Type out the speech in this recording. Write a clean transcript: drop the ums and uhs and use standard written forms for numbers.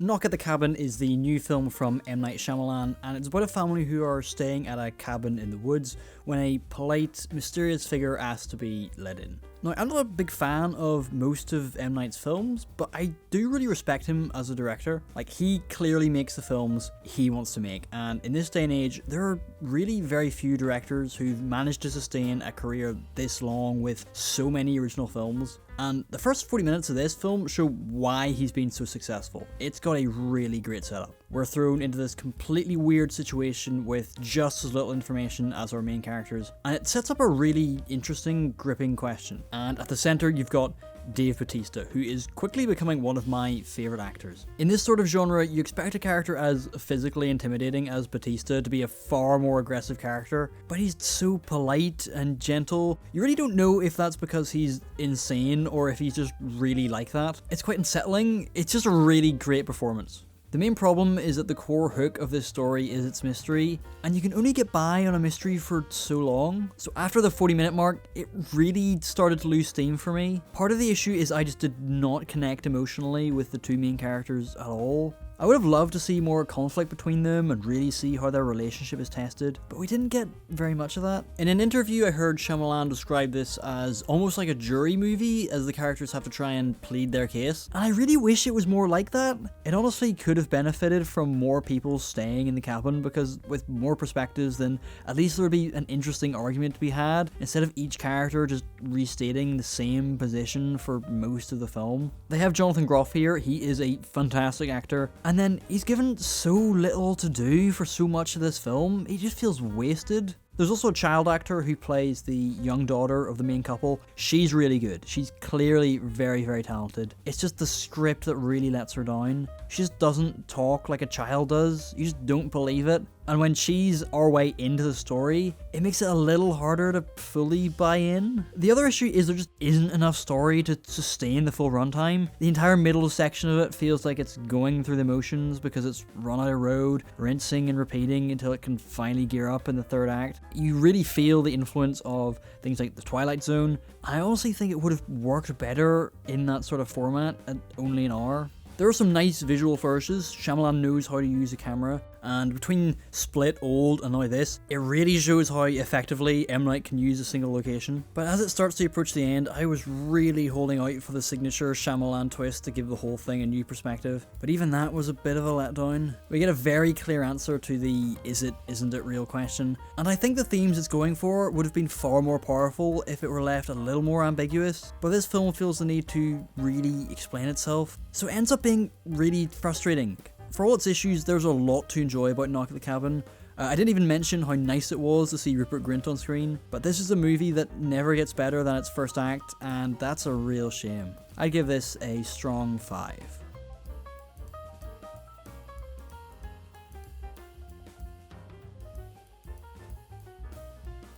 Knock at the Cabin is the new film from M. Night Shyamalan, and it's about a family who are staying at a cabin in the woods when a polite, mysterious figure asks to be let in. Now, I'm not a big fan of most of M. Night's films, but I do really respect him as a director. Like, he clearly makes the films he wants to make, and in this day and age, there are really very few directors who've managed to sustain a career this long with so many original films. And the first 40 minutes of this film show why he's been so successful. It's got a really great setup. We're thrown into this completely weird situation with just as little information as our main characters, and it sets up a really interesting, gripping question. And at the center, you've got Dave Bautista, who is quickly becoming one of my favourite actors. In this sort of genre, you expect a character as physically intimidating as Bautista to be a far more aggressive character, but he's so polite and gentle. You really don't know if that's because he's insane or if he's just really like that. It's quite unsettling. It's just a really great performance. The main problem is that the core hook of this story is its mystery, and you can only get by on a mystery for so long. So after the 40-minute mark, it really started to lose steam for me. Part of the issue is I just did not connect emotionally with the two main characters at all. I would have loved to see more conflict between them and really see how their relationship is tested, but we didn't get very much of that. In an interview, I heard Shyamalan describe this as almost like a jury movie, as the characters have to try and plead their case, and I really wish it was more like that. It honestly could have benefited from more people staying in the cabin, because with more perspectives, then at least there would be an interesting argument to be had, instead of each character just restating the same position for most of the film. They have Jonathan Groff here. He is a fantastic actor, and then he's given so little to do for so much of this film, he just feels wasted. There's also a child actor who plays the young daughter of the main couple. She's really good. She's clearly very, very talented. It's just the script that really lets her down. She just doesn't talk like a child does. You just don't believe it. And when she's our way into the story, it makes it a little harder to fully buy in. The other issue is there just isn't enough story to sustain the full runtime. The entire middle section of it feels like it's going through the motions because it's run out of road, rinsing and repeating until it can finally gear up in the third act. You really feel the influence of things like The Twilight Zone. I honestly think it would have worked better in that sort of format at only an hour. There are some nice visual flourishes. Shyamalan knows how to use a camera, and between Split, Old, and now this, it really shows how effectively M. Night can use a single location. But as it starts to approach the end, I was really holding out for the signature Shyamalan twist to give the whole thing a new perspective, but even that was a bit of a letdown. We get a very clear answer to the is it, isn't it real question, and I think the themes it's going for would have been far more powerful if it were left a little more ambiguous, but this film feels the need to really explain itself, so it ends up being really frustrating. For all its issues, there's a lot to enjoy about Knock at the Cabin. I didn't even mention how nice it was to see Rupert Grint on screen, but this is a movie that never gets better than its first act, and that's a real shame. I'd give this a strong 5.